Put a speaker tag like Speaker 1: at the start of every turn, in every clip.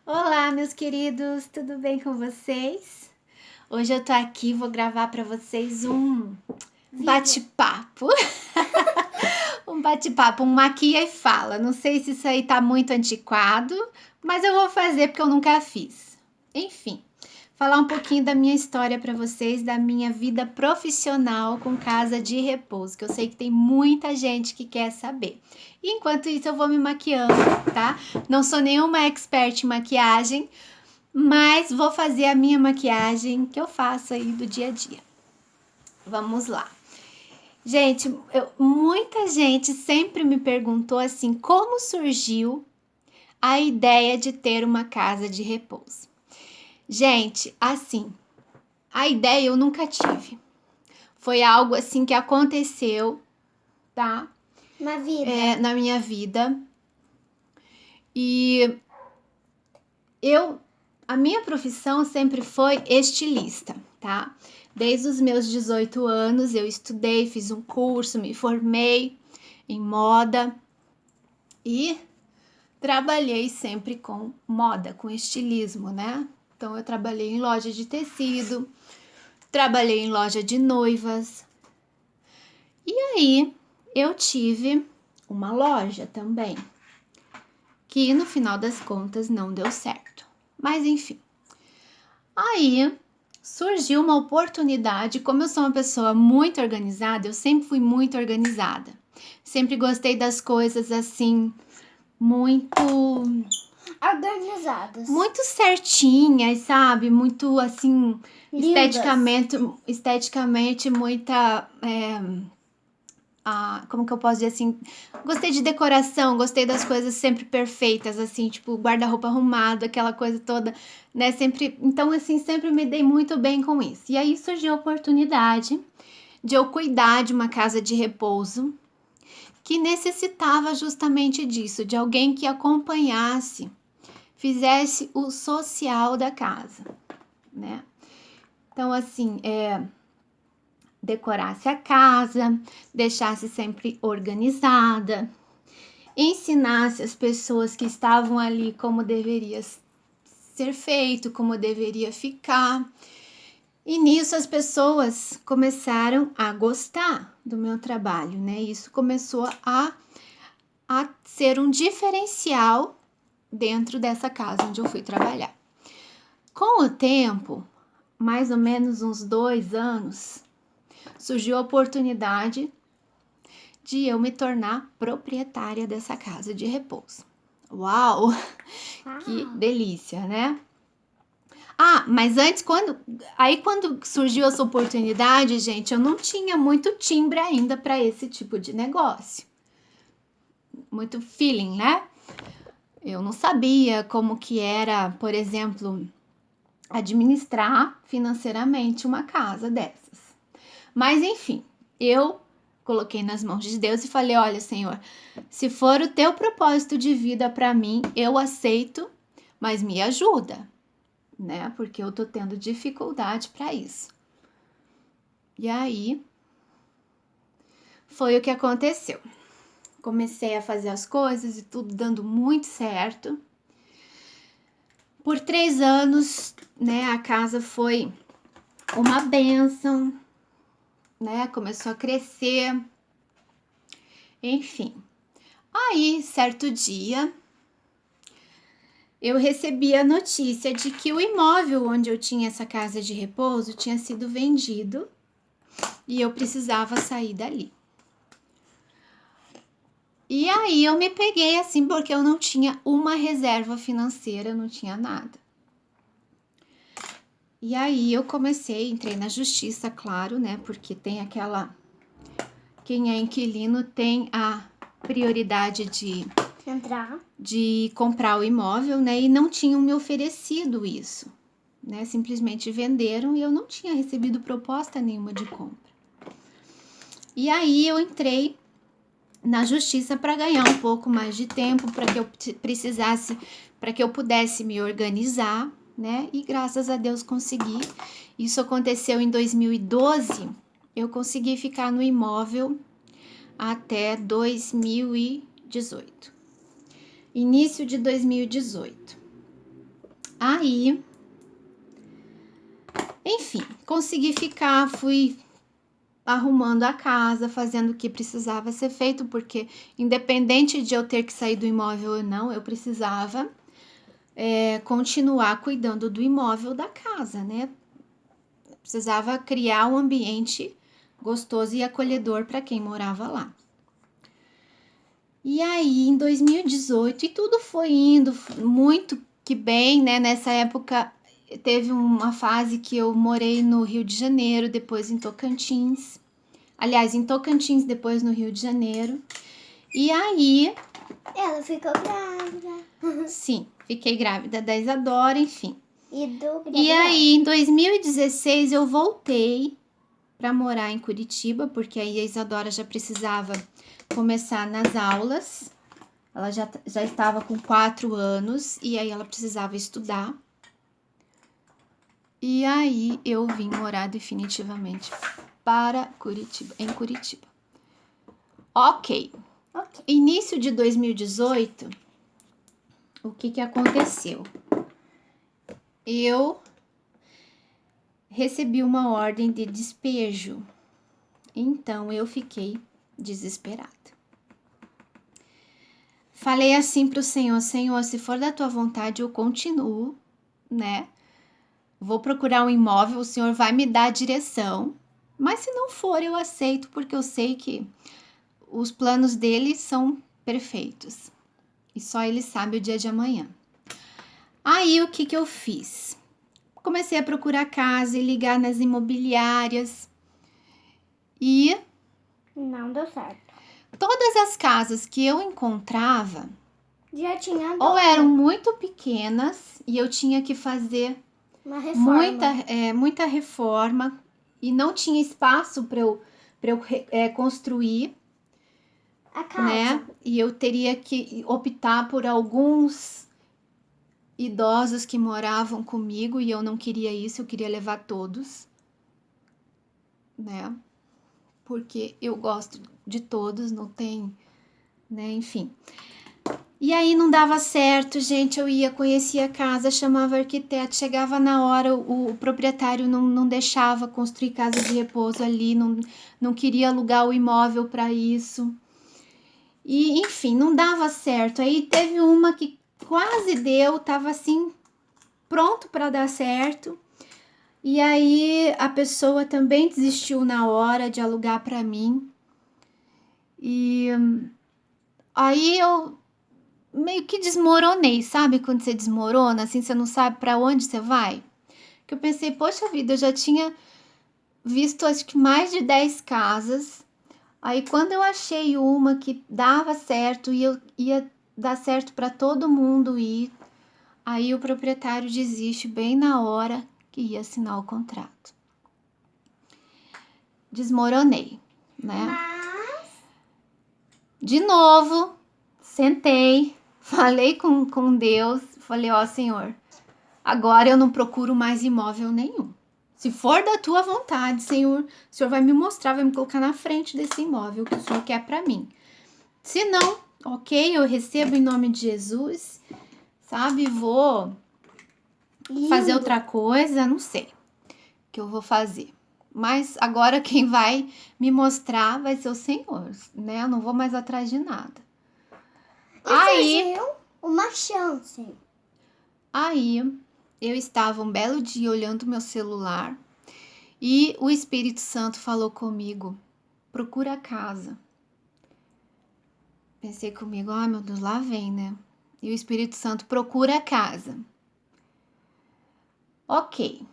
Speaker 1: Olá, meus queridos, tudo bem com vocês? Hoje eu tô aqui, vou gravar para vocês um bate-papo. Um bate-papo, um maquia e fala. Não sei se isso aí tá muito antiquado, mas eu vou fazer porque eu nunca fiz. Enfim, falar um pouquinho da minha história para vocês, da minha vida profissional com casa de repouso, que eu sei que tem muita gente que quer saber. E enquanto isso eu vou me maquiando, tá? Não sou nenhuma expert em maquiagem, mas vou fazer a minha maquiagem que eu faço aí do dia a dia. Vamos lá. Gente, muita gente sempre me perguntou assim, como surgiu a ideia de ter uma casa de repouso? Gente, assim, a ideia eu nunca tive. Foi algo assim que aconteceu, tá? Na minha vida. E a minha profissão sempre foi estilista, tá? Desde os meus 18 anos eu estudei, fiz um curso, me formei em moda e trabalhei sempre com moda, com estilismo, né? Então eu trabalhei em loja de tecido, trabalhei em loja de noivas. E aí eu tive uma loja também, que no final das contas não deu certo. Mas enfim. Aí surgiu uma oportunidade, como eu sou uma pessoa muito organizada, eu sempre fui muito organizada. Sempre gostei das coisas assim, muito
Speaker 2: organizadas,
Speaker 1: muito certinhas, sabe? Muito assim, esteticamente muita como que eu posso dizer assim, gostei de decoração, gostei das coisas sempre perfeitas, assim, tipo guarda-roupa arrumado, aquela coisa toda, né, sempre, então assim, sempre me dei muito bem com isso. E aí surgiu a oportunidade de eu cuidar de uma casa de repouso que necessitava justamente disso, de alguém que acompanhasse, fizesse o social da casa, né? Então assim, decorasse a casa, deixasse sempre organizada, ensinasse as pessoas que estavam ali como deveria ser feito, como deveria ficar. E nisso as pessoas começaram a gostar do meu trabalho, né? Isso começou a ser um diferencial dentro dessa casa onde eu fui trabalhar. Com o tempo, mais ou menos uns 2 anos, surgiu a oportunidade de eu me tornar proprietária dessa casa de repouso. Uau! Que delícia, né? Mas antes, quando surgiu essa oportunidade, gente, eu não tinha muito timbre ainda para esse tipo de negócio. Muito feeling, né? Eu não sabia como que era, por exemplo, administrar financeiramente uma casa dessas. Mas enfim, eu coloquei nas mãos de Deus e falei: olha, Senhor, se for o teu propósito de vida para mim, eu aceito, mas me ajuda, né? Porque eu tô tendo dificuldade para isso. E aí foi o que aconteceu. Comecei a fazer as coisas e tudo dando muito certo. Por 3 anos, né, a casa foi uma bênção, né? Começou a crescer. Enfim. Aí, certo dia, eu recebi a notícia de que o imóvel onde eu tinha essa casa de repouso tinha sido vendido e eu precisava sair dali. E aí eu me peguei assim, porque eu não tinha uma reserva financeira, não tinha nada. E aí eu entrei na justiça, claro, né? Porque tem quem é inquilino tem a prioridade de comprar o imóvel, né? E não tinham me oferecido isso, né? Simplesmente venderam e eu não tinha recebido proposta nenhuma de compra. E aí eu entrei na justiça para ganhar um pouco mais de tempo, para que eu pudesse me organizar, né? E graças a Deus consegui. Isso aconteceu em 2012. Eu consegui ficar no imóvel até 2018. Início de 2018. Aí, enfim, consegui ficar, fui arrumando a casa, fazendo o que precisava ser feito, porque independente de eu ter que sair do imóvel ou não, eu precisava continuar cuidando do imóvel da casa, né? Precisava criar um ambiente gostoso e acolhedor para quem morava lá. E aí, em 2018, e tudo foi indo muito que bem, né? Nessa época, teve uma fase que eu morei no Rio de Janeiro, depois em Tocantins. Aliás, em Tocantins, depois no Rio de Janeiro. E aí...
Speaker 2: Ela ficou grávida.
Speaker 1: Sim, fiquei grávida da Isadora, enfim.
Speaker 2: E
Speaker 1: aí, em 2016, eu voltei para morar em Curitiba, porque aí a Isadora já precisava começar nas aulas. Ela já estava com 4 anos e aí ela precisava estudar. E aí eu vim morar definitivamente para Curitiba, em Curitiba. Ok. Início de 2018, o que aconteceu? Eu recebi uma ordem de despejo, então eu fiquei desesperada. Falei assim pro Senhor, Senhor, se for da tua vontade eu continuo, né? Vou procurar um imóvel, o Senhor vai me dar a direção, mas se não for eu aceito, porque eu sei que os planos dele são perfeitos e só ele sabe o dia de amanhã. Aí o que eu fiz? Comecei a procurar casa e ligar nas imobiliárias e
Speaker 2: não deu certo.
Speaker 1: Todas as casas que eu encontrava
Speaker 2: já tinha
Speaker 1: ou eram muito pequenas e eu tinha que fazer
Speaker 2: uma reforma.
Speaker 1: muita reforma e não tinha espaço para eu construir
Speaker 2: a casa,
Speaker 1: né? E eu teria que optar por alguns idosos que moravam comigo e eu não queria isso, eu queria levar todos, né? Porque eu gosto de todos, não tem, né? Enfim. E aí não dava certo, gente. Eu ia, conhecia a casa, chamava arquiteto, chegava na hora, o proprietário não deixava construir casa de repouso ali, não queria alugar o imóvel para isso. E enfim, não dava certo. Aí teve uma que quase deu, tava assim, pronto para dar certo. E aí a pessoa também desistiu na hora de alugar para mim. E aí eu meio que desmoronei, sabe? Quando você desmorona, assim, você não sabe para onde você vai. Que eu pensei, poxa vida, eu já tinha visto acho que mais de 10 casas. Aí quando eu achei uma que dava certo e eu ia dar certo para todo mundo ir, aí o proprietário desiste bem na hora que ia assinar o contrato. Desmoronei, né?
Speaker 2: Mas...
Speaker 1: de novo, sentei, falei com Deus, falei, ó Senhor, agora eu não procuro mais imóvel nenhum. Se for da tua vontade, Senhor, o Senhor vai me mostrar, vai me colocar na frente desse imóvel que o Senhor quer para mim. Se não, ok, eu recebo em nome de Jesus, sabe? Vou fazer outra coisa, não sei o que eu vou fazer. Mas agora quem vai me mostrar vai ser o Senhor, né? Eu não vou mais atrás de nada.
Speaker 2: Aí uma chance.
Speaker 1: Aí eu estava um belo dia olhando meu celular e o Espírito Santo falou comigo: procura a casa. Pensei comigo, ai meu Deus, lá vem, né? E o Espírito Santo procura a casa. Ok,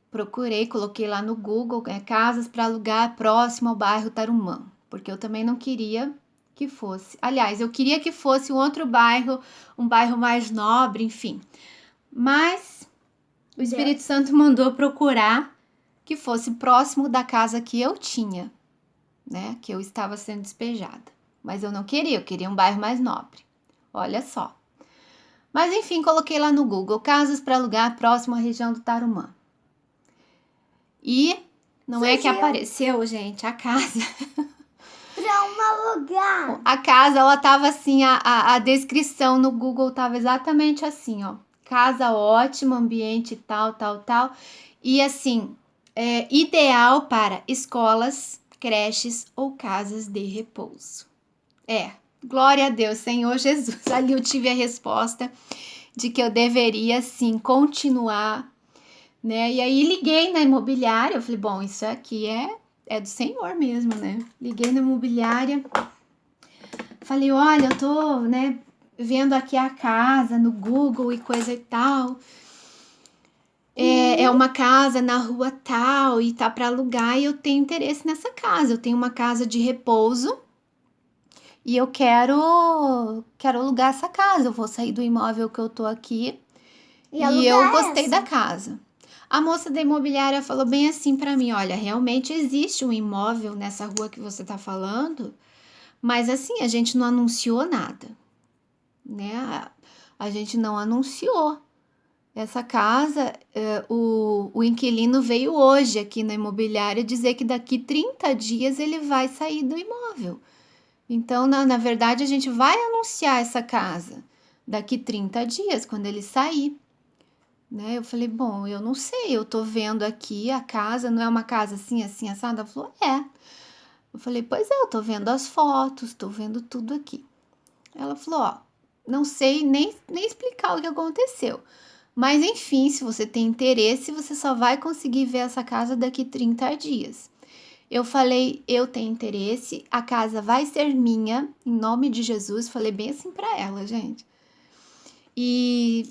Speaker 1: procurei, coloquei lá no Google, casas para alugar próximo ao bairro Tarumã, porque eu também não queria que fosse. Aliás, eu queria que fosse um outro bairro, um bairro mais nobre, enfim. Mas o Espírito Santo mandou procurar que fosse próximo da casa que eu tinha, né? Que eu estava sendo despejada. Mas eu não queria, eu queria um bairro mais nobre. Olha só. Mas enfim, coloquei lá no Google, casas para alugar próximo à região do Tarumã. E não é que apareceu, gente, a casa.
Speaker 2: Para um lugar.
Speaker 1: A casa, ela tava assim, a descrição no Google tava exatamente assim, ó. casa ótima, ambiente tal, tal, tal. E assim, ideal para escolas, creches ou casas de repouso. Glória a Deus, Senhor Jesus. Ali eu tive a resposta de que eu deveria sim continuar, né? E aí liguei na imobiliária, eu falei, bom, isso aqui é do Senhor mesmo, né? Liguei na imobiliária, falei, olha, eu tô, né, vendo aqui a casa no Google e coisa e tal. É uma casa na rua tal e tá para alugar e eu tenho interesse nessa casa. Eu tenho uma casa de repouso e eu quero alugar essa casa. Eu vou sair do imóvel que eu tô aqui e eu gostei da casa. A moça da imobiliária falou bem assim para mim, olha, realmente existe um imóvel nessa rua que você tá falando, mas assim, a gente não anunciou nada, né? A gente não anunciou. Essa casa, o inquilino veio hoje aqui na imobiliária dizer que daqui 30 dias ele vai sair do imóvel. Então, na verdade, a gente vai anunciar essa casa daqui 30 dias, quando ele sair. Né? Eu falei, bom, eu não sei, eu tô vendo aqui a casa, não é uma casa assim, assim, assada? Ela falou, é. Eu falei, pois é, eu tô vendo as fotos, tô vendo tudo aqui. Ela falou, ó, não sei nem explicar o que aconteceu. Mas enfim, se você tem interesse, você só vai conseguir ver essa casa daqui 30 dias. Eu falei, eu tenho interesse, a casa vai ser minha, em nome de Jesus. Falei bem assim pra ela, gente. E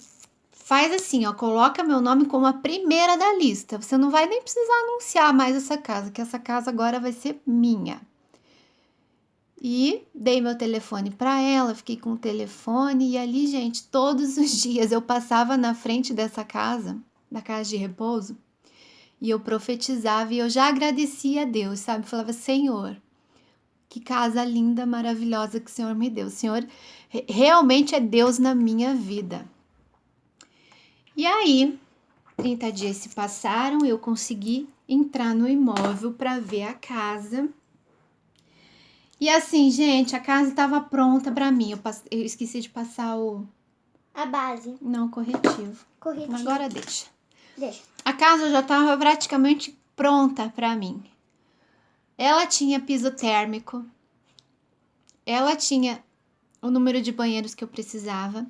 Speaker 1: faz assim, ó, coloca meu nome como a primeira da lista. Você não vai nem precisar anunciar mais essa casa, que essa casa agora vai ser minha. E dei meu telefone para ela, fiquei com o telefone e ali, gente, todos os dias eu passava na frente dessa casa, da casa de repouso, e eu profetizava e eu já agradecia a Deus, sabe? Falava, Senhor, que casa linda, maravilhosa que o Senhor me deu. O Senhor realmente é Deus na minha vida. E aí, 30 dias se passaram, eu consegui entrar no imóvel para ver a casa. E assim, gente, a casa estava pronta para mim. Eu esqueci de passar
Speaker 2: a base.
Speaker 1: Não, corretivo.
Speaker 2: Corretivo.
Speaker 1: Agora deixa.
Speaker 2: Deixa.
Speaker 1: A casa já estava praticamente pronta para mim. Ela tinha piso térmico. Ela tinha o número de banheiros que eu precisava.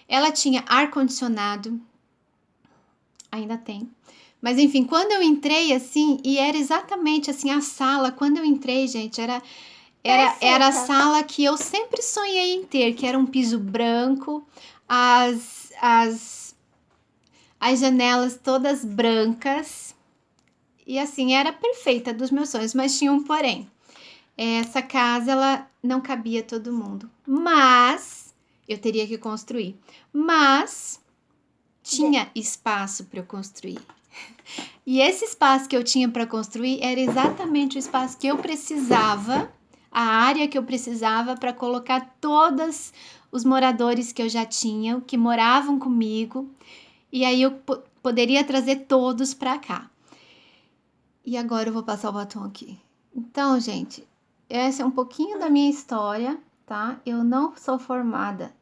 Speaker 1: Ela tinha ar-condicionado. Ainda tem. Mas enfim, quando eu entrei assim, e era exatamente assim a sala, quando eu entrei, gente, era a sala que eu sempre sonhei em ter, que era um piso branco, as janelas todas brancas. E assim, era perfeita dos meus sonhos, mas tinha um porém. Essa casa, ela não cabia todo mundo. Mas eu teria que construir. Mas tinha espaço para eu construir. E esse espaço que eu tinha para construir era exatamente o espaço que eu precisava, a área que eu precisava para colocar todos os moradores que eu já tinha, que moravam comigo, e aí eu poderia trazer todos para cá. E agora eu vou passar o batom aqui. Então, gente, essa é um pouquinho da minha história, tá? Eu não sou formada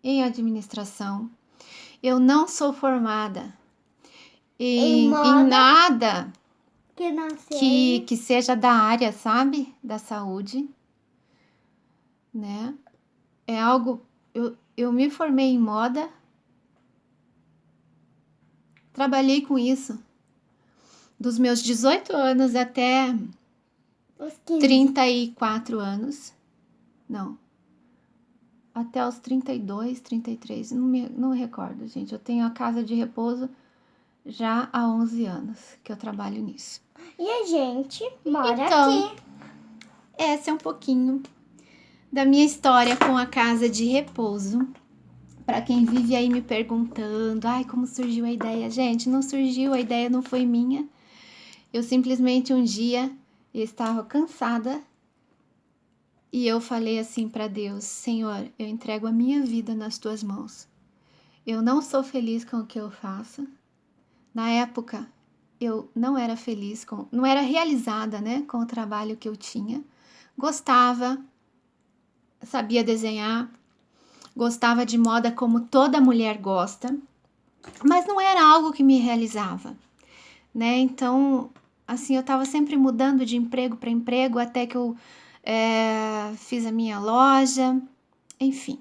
Speaker 1: em administração, eu não sou formada em nada que seja da área, sabe? Da saúde, né? É algo... Eu me formei em moda, trabalhei com isso dos meus 18 anos até os 34 anos. Não. Até os 32, 33, não me recordo, gente. Eu tenho a casa de repouso já há 11 anos que eu trabalho nisso.
Speaker 2: E a gente mora aqui.
Speaker 1: Essa é um pouquinho da minha história com a casa de repouso. Para quem vive aí me perguntando, ai, como surgiu a ideia? Gente, não surgiu, a ideia não foi minha. Eu simplesmente um dia estava cansada e eu falei assim para Deus, Senhor, eu entrego a minha vida nas tuas mãos. Eu não sou feliz com o que eu faço. Na época, eu não era feliz, não era realizada, né, com o trabalho que eu tinha. Gostava, sabia desenhar, gostava de moda como toda mulher gosta, mas não era algo que me realizava, né? Então, assim, eu estava sempre mudando de emprego para emprego até que eu fiz a minha loja, enfim.